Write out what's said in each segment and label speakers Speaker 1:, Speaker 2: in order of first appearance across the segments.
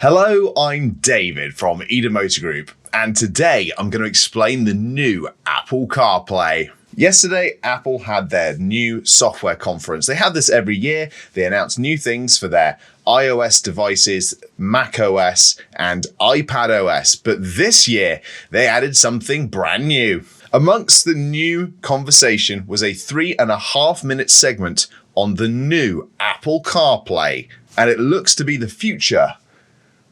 Speaker 1: Hello, I'm David from Eden Motor Group, and today I'm going to explain the new Apple CarPlay. Yesterday, Apple had their new software conference. They have this every year. They announce new things for their iOS devices, macOS, and iPadOS. But this year, they added something brand new. Amongst the new conversation was a 3.5-minute segment on the new Apple CarPlay, and it looks to be the future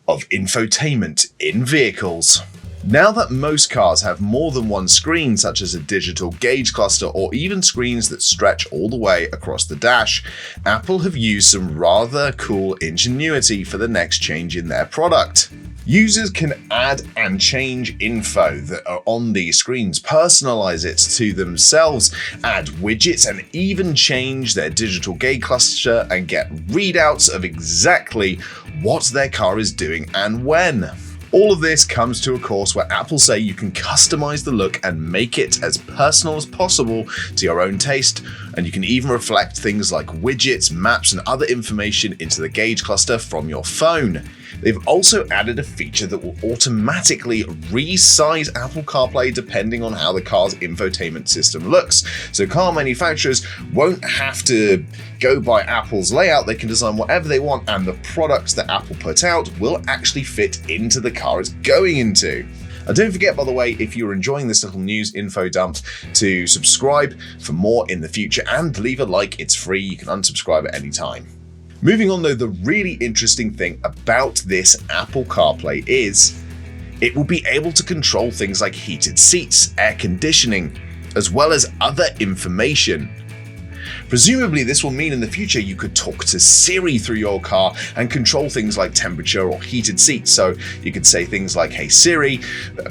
Speaker 1: of infotainment in vehicles. Now that most cars have more than one screen, such as a digital gauge cluster or even screens that stretch all the way across the dash, Apple have used some rather cool ingenuity for the next change in their product. Users can add and change info that are on these screens, personalize it to themselves, add widgets, and even change their digital gauge cluster and get readouts of exactly what their car is doing and when. All of this comes to a course where Apple say you can customize the look and make it as personal as possible to your own taste, and you can even reflect things like widgets, maps, and other information into the gauge cluster from your phone. They've also added a feature that will automatically resize Apple CarPlay depending on how the car's infotainment system looks. So car manufacturers won't have to go by Apple's layout. They can design whatever they want, and the products that Apple put out will actually fit into the car it's going into. And don't forget, by the way, if you're enjoying this little news info dump, to subscribe for more in the future and leave a like. It's free. You can unsubscribe at any time. Moving on though, the really interesting thing about this Apple CarPlay is it will be able to control things like heated seats, air conditioning, as well as other information. Presumably this will mean in the future you could talk to Siri through your car and control things like temperature or heated seats. So you could say things like, "Hey Siri,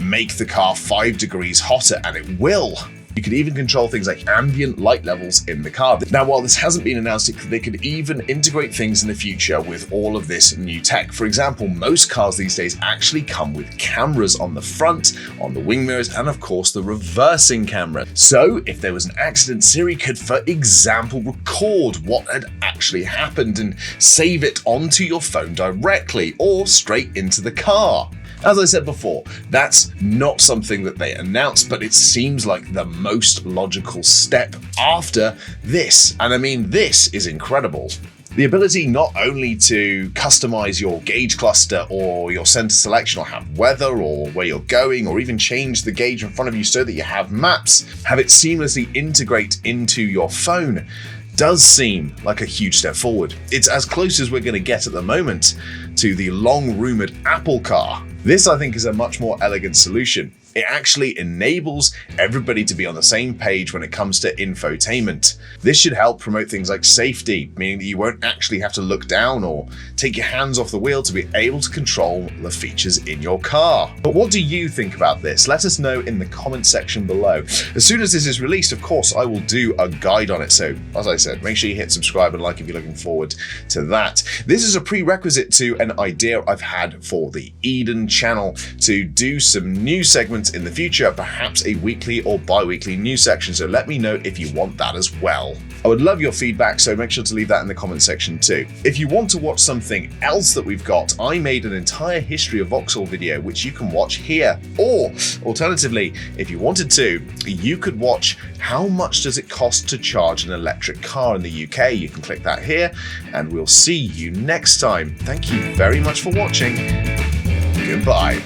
Speaker 1: make the car 5 degrees hotter," and it will. You could even control things like ambient light levels in the car. Now, while this hasn't been announced, they could even integrate things in the future with all of this new tech. For example, most cars these days actually come with cameras on the front, on the wing mirrors, and of course the reversing camera. So if there was an accident, Siri could, for example, record what had actually happened and save it onto your phone directly or straight into the car. As I said before, that's not something that they announced, but it seems like the most logical step after this. And I mean, this is incredible. The ability not only to customize your gauge cluster or your center selection or have weather or where you're going or even change the gauge in front of you so that you have maps, have it seamlessly integrate into your phone, does seem like a huge step forward. It's as close as we're going to get at the moment to the long-rumored Apple Car. This, I think, is a much more elegant solution. It actually enables everybody to be on the same page when it comes to infotainment. This should help promote things like safety, meaning that you won't actually have to look down or take your hands off the wheel to be able to control the features in your car. But what do you think about this? Let us know in the comment section below. As soon as this is released, of course, I will do a guide on it. So, as I said, make sure you hit subscribe and like if you're looking forward to that. This is a prerequisite to an idea I've had for the Eden channel to do some new segments in the future, perhaps a weekly or bi-weekly news section, so let me know if you want that as well. I would love your feedback, so make sure to leave that in the comment section too. If you want to watch something else that we've got, I made an entire history of Vauxhall video which you can watch here, or alternatively, if you wanted to, you could watch how much does it cost to charge an electric car in the UK. You can click that here, and we'll see you next time. Thank you very much for watching. Goodbye.